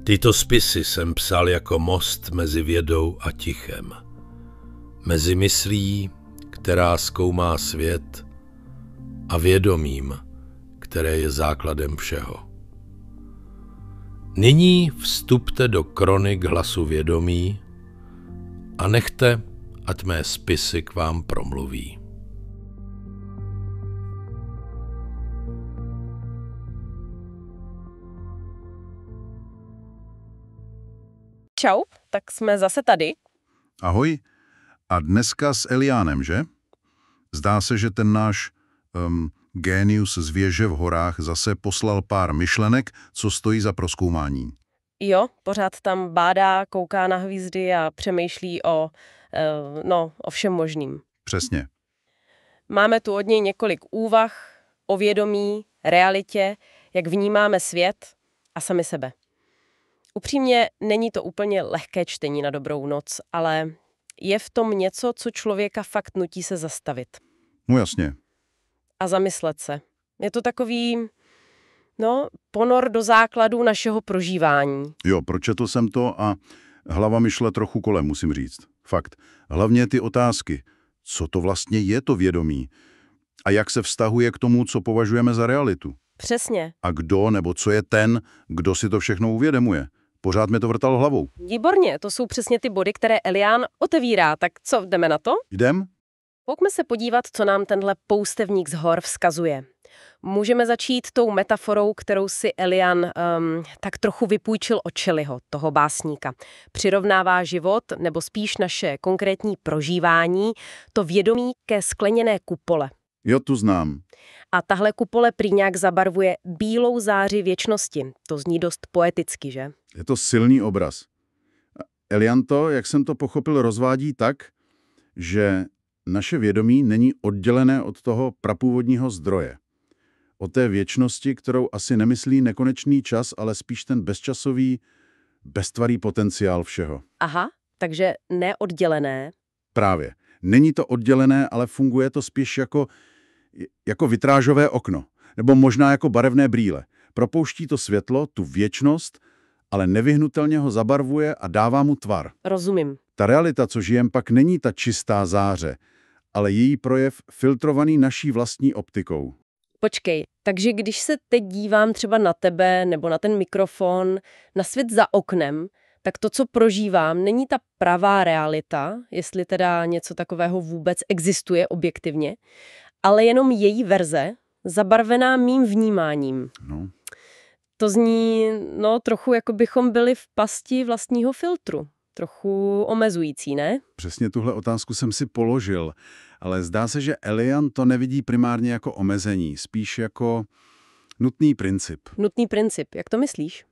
Tyto spisy jsem psal jako most mezi vědou a tichem. Mezi myslí, která zkoumá svět, a vědomím, které je základem všeho. Nyní vstupte do kronik hlasu vědomí a nechte, ať mé spisy k vám promluví. Čau, tak jsme zase tady. Ahoj. A dneska s Eliánem, že? Zdá se, že ten náš génius z věže v horách zase poslal pár myšlenek, co stojí za prozkoumání. Jo, pořád tam bádá, kouká na hvízdy a přemýšlí o všem možným. Přesně. Máme tu od něj několik úvah o vědomí, realitě, jak vnímáme svět a sami sebe. Upřímně není to úplně lehké čtení na dobrou noc, ale je v tom něco, co člověka fakt nutí se zastavit. No jasně. A zamyslet se. Je to takový, ponor do základů našeho prožívání. Jo, pročetl jsem to a hlava mi šla trochu kolem, musím říct. Fakt. Hlavně ty otázky. Co to vlastně je to vědomí? A jak se vztahuje k tomu, co považujeme za realitu? Přesně. A kdo nebo co je ten, kdo si to všechno uvědomuje? Pořád mi to vrtalo hlavou. Výborně, to jsou přesně ty body, které Elián otevírá. Tak co, jdeme na to? Jdem? Pojďme se podívat, co nám tenhle poustevník z hor vzkazuje. Můžeme začít tou metaforou, kterou si Elián tak trochu vypůjčil od Shelleyho, toho básníka. Přirovnává život, nebo spíš naše konkrétní prožívání, to vědomí ke skleněné kupole. Jo, tu znám. A tahle kupole prý nějak zabarvuje bílou záři věčnosti. To zní dost poeticky, že? Je to silný obraz. Elián to, jak jsem to pochopil, rozvádí tak, že naše vědomí není oddělené od toho prapůvodního zdroje. O té věčnosti, kterou asi nemyslí nekonečný čas, ale spíš ten bezčasový, beztvarý potenciál všeho. Aha, takže neoddělené. Právě. Není to oddělené, ale funguje to spíš jako vitrážové okno, nebo možná jako barevné brýle. Propouští to světlo, tu věčnost, ale nevyhnutelně ho zabarvuje a dává mu tvar. Rozumím. Ta realita, co žijem, pak není ta čistá záře, ale její projev filtrovaný naší vlastní optikou. Počkej, takže když se teď dívám třeba na tebe nebo na ten mikrofon, na svět za oknem, tak to, co prožívám, není ta pravá realita, jestli teda něco takového vůbec existuje objektivně, ale jenom její verze, zabarvená mým vnímáním. No. To zní, trochu jako bychom byli v pasti vlastního filtru. Trochu omezující, ne? Přesně tuhle otázku jsem si položil, ale zdá se, že Elián to nevidí primárně jako omezení, spíš jako nutný princip. Nutný princip, jak to myslíš?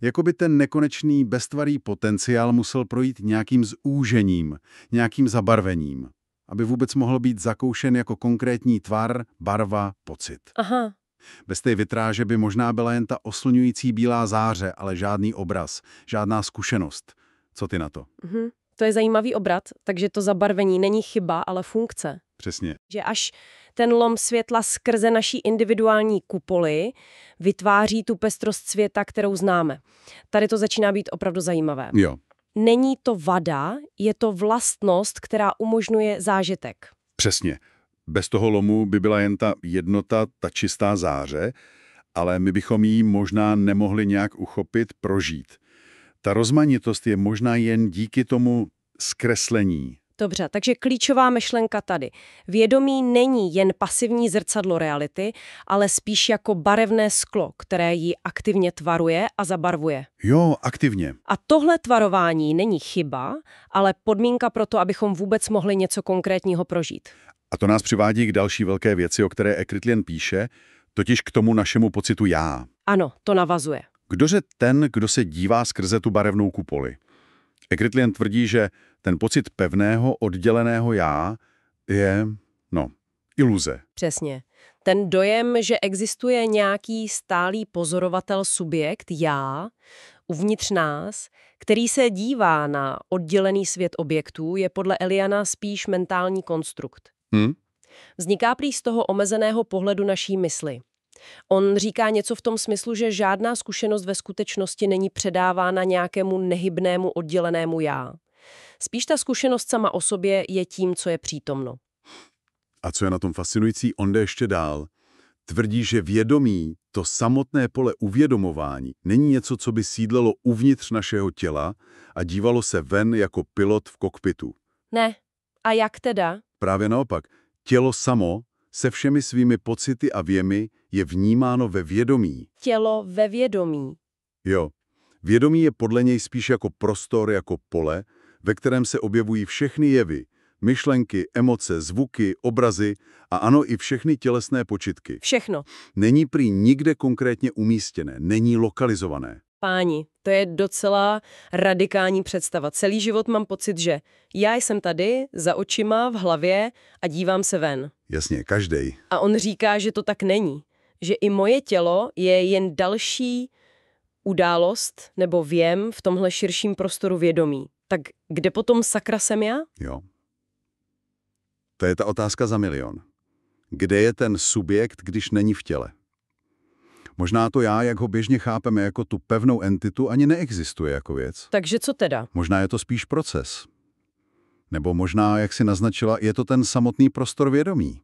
Jakoby ten nekonečný beztvarý potenciál musel projít nějakým zúžením, nějakým zabarvením, aby vůbec mohl být zakoušen jako konkrétní tvar, barva, pocit. Aha. Bez té vitráže by možná byla jen ta oslňující bílá záře, ale žádný obraz, žádná zkušenost. Co ty na to? To je zajímavý obrat, takže to zabarvení není chyba, ale funkce. Přesně. Že až ten lom světla skrze naší individuální kupoli vytváří tu pestrost světa, kterou známe. Tady to začíná být opravdu zajímavé. Jo. Není to vada, je to vlastnost, která umožňuje zážitek. Přesně. Bez toho lomu by byla jen ta jednota, ta čistá záře, ale my bychom ji možná nemohli nějak uchopit, prožít. Ta rozmanitost je možná jen díky tomu zkreslení. Dobře, takže klíčová myšlenka tady. Vědomí není jen pasivní zrcadlo reality, ale spíš jako barevné sklo, které ji aktivně tvaruje a zabarvuje. Jo, aktivně. A tohle tvarování není chyba, ale podmínka pro to, abychom vůbec mohli něco konkrétního prožít. A to nás přivádí k další velké věci, o které Eckert píše, totiž k tomu našemu pocitu já. Ano, to navazuje. Kdože ten, kdo se dívá skrze tu barevnou kupoli? Eckert tvrdí, že ten pocit pevného, odděleného já je, iluze. Přesně. Ten dojem, že existuje nějaký stálý pozorovatel, subjekt, já, uvnitř nás, který se dívá na oddělený svět objektů, je podle Eliána spíš mentální konstrukt. Vzniká prý z toho omezeného pohledu naší mysli. On říká něco v tom smyslu, že žádná zkušenost ve skutečnosti není předávána nějakému nehybnému oddělenému já. Spíš ta zkušenost sama o sobě je tím, co je přítomno. A co je na tom fascinující, on jde ještě dál. Tvrdí, že vědomí, to samotné pole uvědomování, není něco, co by sídlelo uvnitř našeho těla a dívalo se ven jako pilot v kokpitu. Ne. A jak teda? Právě naopak, tělo samo se všemi svými pocity a věmy je vnímáno ve vědomí. Tělo ve vědomí. Jo, vědomí je podle něj spíš jako prostor, jako pole, ve kterém se objevují všechny jevy, myšlenky, emoce, zvuky, obrazy a ano i všechny tělesné počitky. Všechno. Není prý nikde konkrétně umístěné, není lokalizované. Páni, to je docela radikální představa. Celý život mám pocit, že já jsem tady, za očima, v hlavě a dívám se ven. Jasně, každej. A on říká, že to tak není. Že i moje tělo je jen další událost nebo věm v tomhle širším prostoru vědomí. Tak kde potom sakra jsem já? Jo. To je ta otázka za milion. Kde je ten subjekt, když není v těle? Možná to já, jak ho běžně chápeme jako tu pevnou entitu, ani neexistuje jako věc. Takže co teda? Možná je to spíš proces. Nebo možná, jak si naznačila, je to ten samotný prostor vědomí.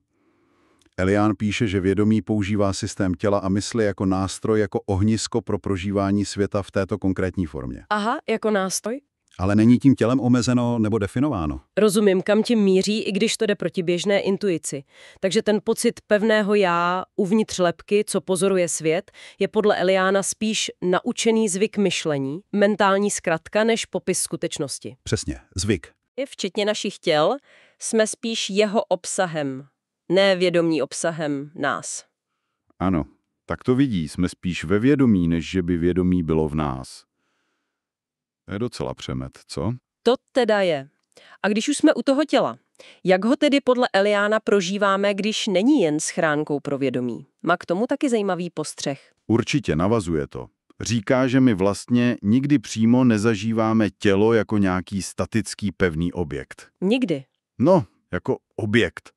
Elián píše, že vědomí používá systém těla a mysli jako nástroj, jako ohnisko pro prožívání světa v této konkrétní formě. Aha, jako nástroj? Ale není tím tělem omezeno nebo definováno. Rozumím, kam tím míří, i když to jde proti běžné intuici. Takže ten pocit pevného já uvnitř lebky, co pozoruje svět, je podle Eliána spíš naučený zvyk myšlení, mentální zkratka, než popis skutečnosti. Přesně, zvyk. I včetně našich těl jsme spíš jeho obsahem, ne vědomí obsahem nás. Ano, tak to vidí, jsme spíš ve vědomí, než že by vědomí bylo v nás. To je docela přemet, co? To teda je. A když už jsme u toho těla, jak ho tedy podle Eliána prožíváme, když není jen schránkou pro vědomí? Má k tomu taky zajímavý postřeh. Určitě navazuje to. Říká, že my vlastně nikdy přímo nezažíváme tělo jako nějaký statický pevný objekt. Nikdy. No, jako objekt.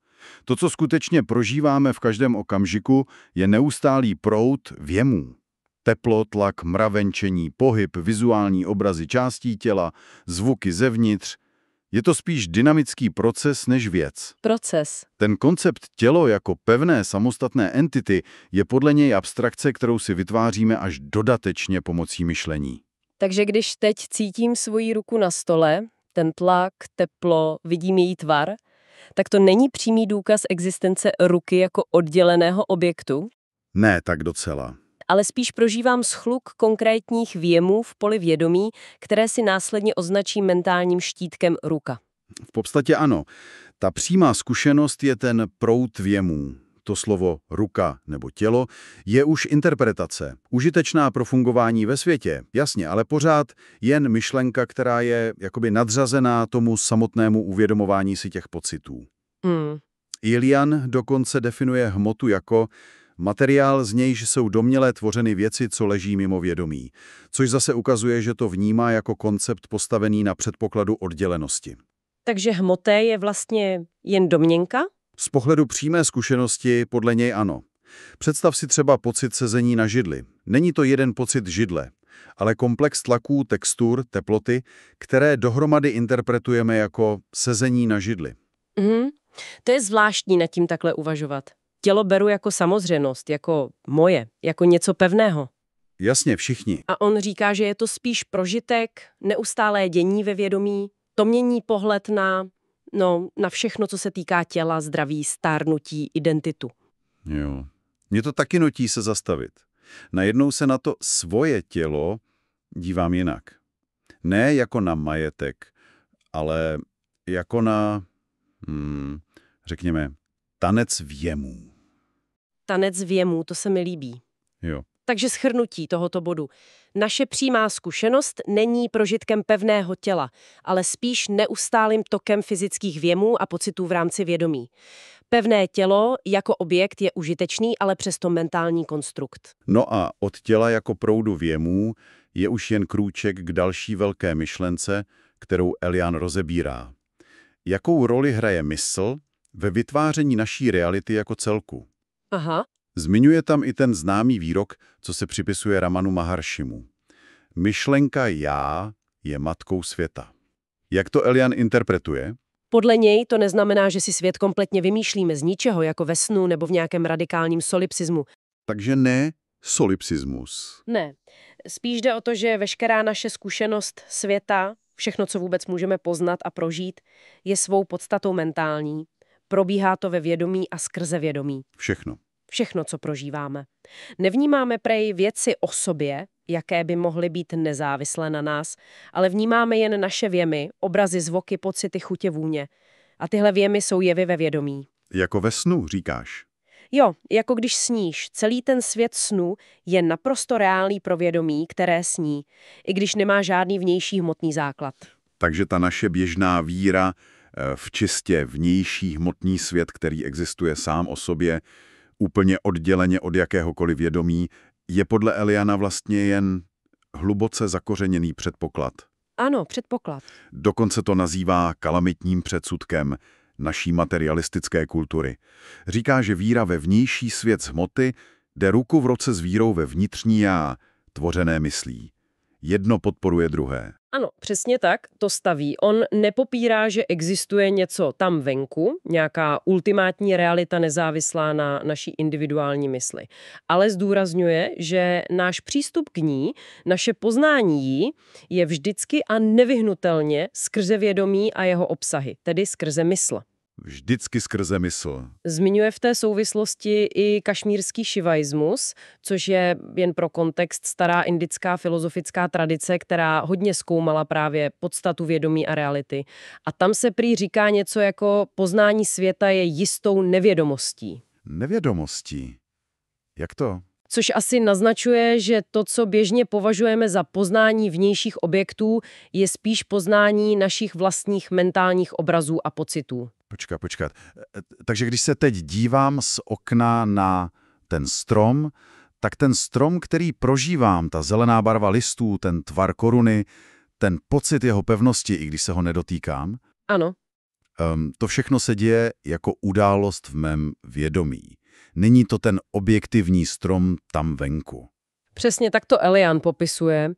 To, co skutečně prožíváme v každém okamžiku, je neustálý proud věmů. Teplo, tlak, mravenčení, pohyb, vizuální obrazy částí těla, zvuky zevnitř. Je to spíš dynamický proces než věc. Proces. Ten koncept tělo jako pevné samostatné entity je podle něj abstrakce, kterou si vytváříme až dodatečně pomocí myšlení. Takže když teď cítím svoji ruku na stole, ten tlak, teplo, vidím její tvar, tak to není přímý důkaz existence ruky jako odděleného objektu, Ne, tak docela. ale spíš prožívám shluk konkrétních věmů v poli vědomí, které si následně označí mentálním štítkem ruka. V podstatě ano. Ta přímá zkušenost je ten proud věmů. To slovo ruka nebo tělo je už interpretace, užitečná pro fungování ve světě, jasně, ale pořád jen myšlenka, která je jakoby nadřazená tomu samotnému uvědomování si těch pocitů. Elián dokonce definuje hmotu jako materiál, z nějž jsou domněle tvořeny věci, co leží mimo vědomí, což zase ukazuje, že to vnímá jako koncept postavený na předpokladu oddělenosti. Takže hmoté je vlastně jen domněnka? Z pohledu přímé zkušenosti podle něj ano. Představ si třeba pocit sezení na židli. Není to jeden pocit židle, ale komplex tlaků, textur, teploty, které dohromady interpretujeme jako sezení na židli. To je zvláštní nad tím takhle uvažovat. Tělo beru jako samozřejmost, jako moje, jako něco pevného. Jasně, všichni. A on říká, že je to spíš prožitek, neustálé dění ve vědomí, to mění pohled na všechno, co se týká těla, zdraví, stárnutí, identitu. Jo. Mě to taky nutí se zastavit. Najednou se na to svoje tělo dívám jinak. Ne jako na majetek, ale jako na, řekněme, tanec věmů. Tanec věmů, to se mi líbí. Jo. Takže shrnutí tohoto bodu. Naše přímá zkušenost není prožitkem pevného těla, ale spíš neustálým tokem fyzických věmů a pocitů v rámci vědomí. Pevné tělo jako objekt je užitečný, ale přesto mentální konstrukt. No a od těla jako proudu věmů je už jen krůček k další velké myšlence, kterou Elián rozebírá. Jakou roli hraje mysl ve vytváření naší reality jako celku? Aha. Zmiňuje tam i ten známý výrok, co se připisuje Ramanu Maharshimu. Myšlenka já je matkou světa. Jak to Elian interpretuje? Podle něj to neznamená, že si svět kompletně vymýšlíme z ničeho, jako ve snu nebo v nějakém radikálním solipsismu. Takže ne solipsismus. Ne. Spíš jde o to, že veškerá naše zkušenost světa, všechno, co vůbec můžeme poznat a prožít, je svou podstatou mentální. Probíhá to ve vědomí a skrze vědomí. Všechno. Všechno, co prožíváme. Nevnímáme prej věci o sobě, jaké by mohly být nezávislé na nás, ale vnímáme jen naše věmy, obrazy, zvuky, pocity, chutě, vůně. A tyhle věmy jsou jevy ve vědomí. Jako ve snu, říkáš. Jo, jako když sníš. Celý ten svět snu je naprosto reálný pro vědomí, které sní, i když nemá žádný vnější hmotný základ. Takže ta naše běžná víra v čistě vnější hmotný svět, který existuje sám o sobě, úplně odděleně od jakéhokoliv vědomí, je podle Eliana vlastně jen hluboce zakořeněný předpoklad. Ano, předpoklad. Dokonce to nazývá kalamitním předsudkem naší materialistické kultury. Říká, že víra ve vnější svět z hmoty jde ruku v ruce s vírou ve vnitřní já, tvořené myslí. Jedno podporuje druhé. Ano, přesně tak to staví. On nepopírá, že existuje něco tam venku, nějaká ultimátní realita nezávislá na naší individuální mysli. Ale zdůrazňuje, že náš přístup k ní, naše poznání jí, je vždycky a nevyhnutelně skrze vědomí a jeho obsahy, tedy skrze mysl. Vždycky skrze mysl. Zmiňuje v té souvislosti i kašmírský šivaismus, což je jen pro kontext stará indická filozofická tradice, která hodně zkoumala právě podstatu vědomí a reality. A tam se prý říká něco jako poznání světa je jistou nevědomostí. Nevědomostí? Jak to? Což asi naznačuje, že to, co běžně považujeme za poznání vnějších objektů, je spíš poznání našich vlastních mentálních obrazů a pocitů. Počkat. Takže když se teď dívám z okna na ten strom, tak ten strom, který prožívám, ta zelená barva listů, ten tvar koruny, ten pocit jeho pevnosti, i když se ho nedotýkám, Ano. To všechno se děje jako událost v mém vědomí. Není to ten objektivní strom tam venku. Přesně tak to Elian popisuje.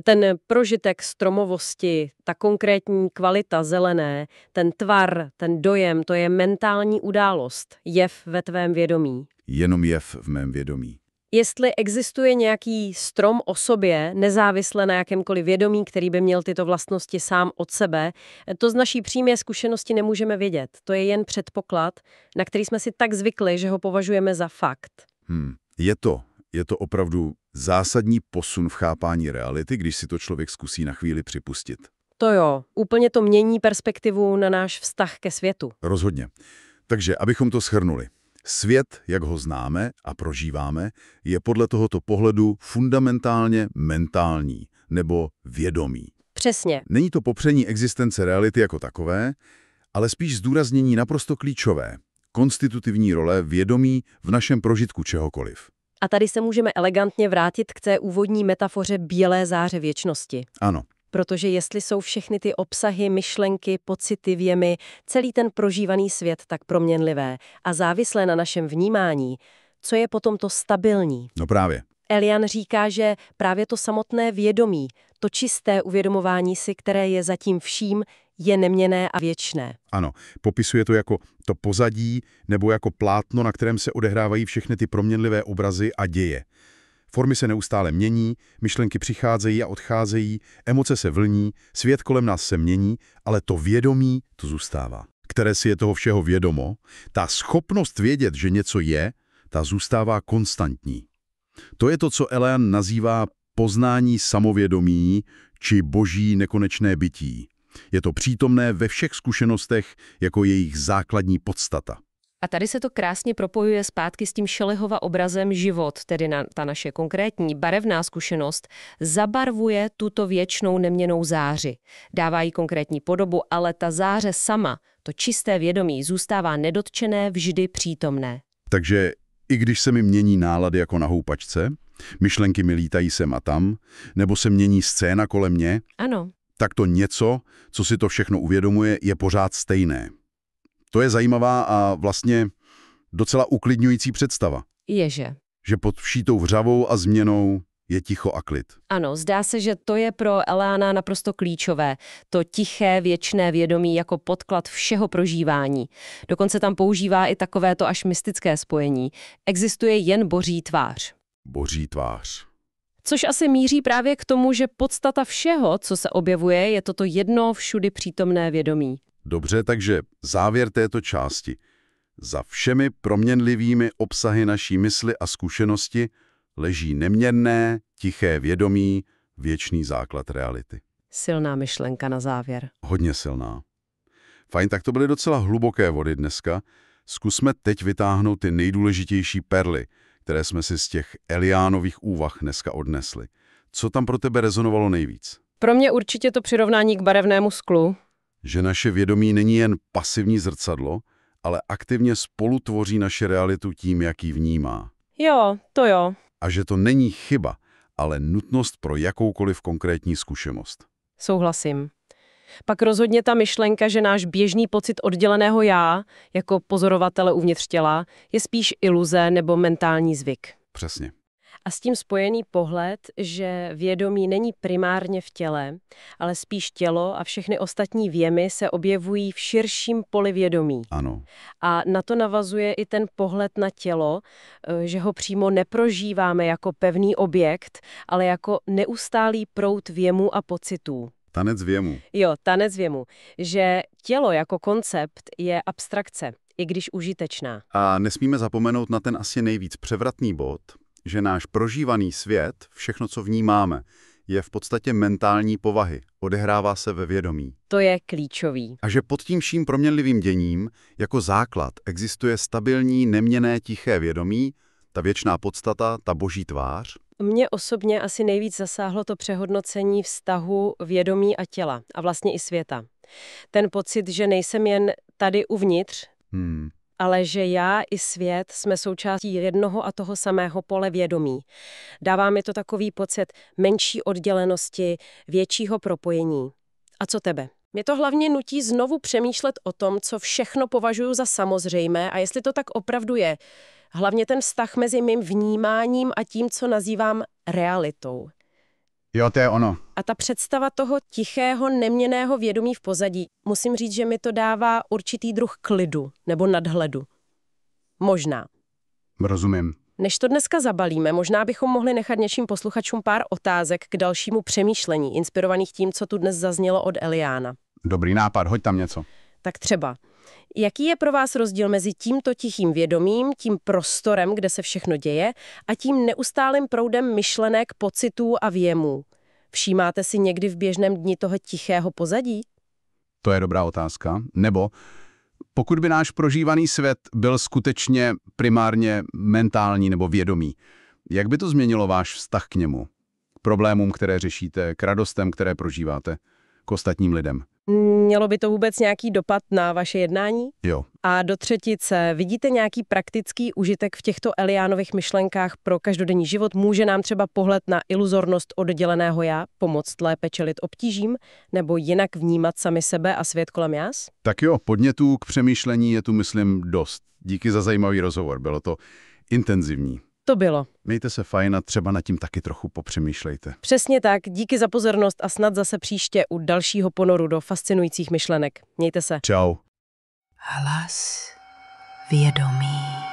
Ten prožitek stromovosti, ta konkrétní kvalita zelené, ten tvar, ten dojem, to je mentální událost, jev ve tvém vědomí. Jenom jev v mém vědomí. Jestli existuje nějaký strom o sobě, nezávisle na jakémkoliv vědomí, který by měl tyto vlastnosti sám od sebe, to z naší přímé zkušenosti nemůžeme vědět. To je jen předpoklad, na který jsme si tak zvykli, že ho považujeme za fakt. Je to opravdu zásadní posun v chápání reality, když si to člověk zkusí na chvíli připustit. To jo, úplně to mění perspektivu na náš vztah ke světu. Rozhodně. Takže, abychom to shrnuli. Svět, jak ho známe a prožíváme, je podle tohoto pohledu fundamentálně mentální nebo vědomý. Přesně. Není to popření existence reality jako takové, ale spíš zdůraznění naprosto klíčové, konstitutivní role vědomí v našem prožitku čehokoliv. A tady se můžeme elegantně vrátit k té úvodní metafoře bílé záře věčnosti. Ano. Protože jestli jsou všechny ty obsahy, myšlenky, pocity, věmy, celý ten prožívaný svět tak proměnlivé a závislé na našem vnímání, co je potom to stabilní? No právě. Elian říká, že právě to samotné vědomí, to čisté uvědomování si, které je zatím vším, je neměnné a věčné. Ano, popisuje to jako to pozadí nebo jako plátno, na kterém se odehrávají všechny ty proměnlivé obrazy a děje. Formy se neustále mění, myšlenky přicházejí a odcházejí, emoce se vlní, svět kolem nás se mění, ale to vědomí to zůstává. Které si je toho všeho vědomo, ta schopnost vědět, že něco je, ta zůstává konstantní. To je to, co Elian nazývá poznání samovědomí či boží nekonečné bytí. Je to přítomné ve všech zkušenostech jako jejich základní podstata. A tady se to krásně propojuje zpátky s tím Shelleyhova obrazem život, tedy ta naše konkrétní barevná zkušenost, zabarvuje tuto věčnou neměnnou záři. Dává jí konkrétní podobu, ale ta záře sama, to čisté vědomí, zůstává nedotčené, vždy přítomné. Takže i když se mi mění nálady jako na houpačce, myšlenky mi lítají sem a tam, nebo se mění scéna kolem mě, ano, tak to něco, co si to všechno uvědomuje, je pořád stejné. To je zajímavá a vlastně docela uklidňující představa. Ježe. Že pod vší tou vřavou a změnou je ticho a klid. Ano, zdá se, že to je pro Eliána naprosto klíčové. To tiché, věčné vědomí jako podklad všeho prožívání. Dokonce tam používá i takovéto až mystické spojení. Existuje jen boží tvář. Boží tvář. Což asi míří právě k tomu, že podstata všeho, co se objevuje, je toto jedno všudy přítomné vědomí. Dobře, takže závěr této části. Za všemi proměnlivými obsahy naší mysli a zkušenosti leží neměnné, tiché vědomí, věčný základ reality. Silná myšlenka na závěr. Hodně silná. Fajn, tak to byly docela hluboké vody dneska. Zkusme teď vytáhnout ty nejdůležitější perly, které jsme si z těch Eliánových úvah dneska odnesli. Co tam pro tebe rezonovalo nejvíc? Pro mě určitě to přirovnání k barevnému sklu. Že naše vědomí není jen pasivní zrcadlo, ale aktivně spolutvoří naši realitu tím, jak ji vnímá. Jo, to jo. A že to není chyba, ale nutnost pro jakoukoliv konkrétní zkušenost. Souhlasím. Pak rozhodně ta myšlenka, že náš běžný pocit odděleného já, jako pozorovatele uvnitř těla, je spíš iluze nebo mentální zvyk. Přesně. A s tím spojený pohled, že vědomí není primárně v těle, ale spíš tělo a všechny ostatní věmy se objevují v širším poli vědomí. Ano. A na to navazuje i ten pohled na tělo, že ho přímo neprožíváme jako pevný objekt, ale jako neustálý proud věmů a pocitů. Tanec věmu. Jo, tanec věmu. Že tělo jako koncept je abstrakce, i když užitečná. A nesmíme zapomenout na ten asi nejvíc převratný bod, že náš prožívaný svět, všechno, co vnímáme, je v podstatě mentální povahy, odehrává se ve vědomí. To je klíčový. A že pod tím vším proměnlivým děním jako základ existuje stabilní, neměnné, tiché vědomí, ta věčná podstata, ta boží tvář. Mě osobně asi nejvíc zasáhlo to přehodnocení vztahu vědomí a těla a vlastně i světa. Ten pocit, že nejsem jen tady uvnitř, ale že já i svět jsme součástí jednoho a toho samého pole vědomí. Dává mi to takový pocit menší oddělenosti, většího propojení. A co tebe? Mě to hlavně nutí znovu přemýšlet o tom, co všechno považuji za samozřejmé a jestli to tak opravdu je. Hlavně ten vztah mezi mým vnímáním a tím, co nazývám realitou. Jo, to je ono. A ta představa toho tichého, neměnného vědomí v pozadí, musím říct, že mi to dává určitý druh klidu nebo nadhledu. Možná. Rozumím. Než to dneska zabalíme, možná bychom mohli nechat něčím posluchačům pár otázek k dalšímu přemýšlení, inspirovaných tím, co tu dnes zaznělo od Eliána. Dobrý nápad, hoď tam něco. Tak třeba, jaký je pro vás rozdíl mezi tímto tichým vědomím, tím prostorem, kde se všechno děje, a tím neustálým proudem myšlenek, pocitů a věmů? Všímáte si někdy v běžném dni toho tichého pozadí? To je dobrá otázka. Nebo pokud by náš prožívaný svět byl skutečně primárně mentální nebo vědomý, jak by to změnilo váš vztah k němu? K problémům, které řešíte, k radostem, které prožíváte, k ostatním lidem? Mělo by to vůbec nějaký dopad na vaše jednání? Jo. A do třetice, vidíte nějaký praktický užitek v těchto Eliánových myšlenkách pro každodenní život? Může nám třeba pohled na iluzornost odděleného já pomoct lépe čelit obtížím nebo jinak vnímat sami sebe a svět kolem nás? Tak jo, podnětů k přemýšlení je tu, myslím, dost. Díky za zajímavý rozhovor, bylo to intenzivní. To bylo. Mějte se fajn a třeba nad tím taky trochu popřemýšlejte. Přesně tak, díky za pozornost a snad zase příště u dalšího ponoru do fascinujících myšlenek. Mějte se. Čau. Hlas vědomí.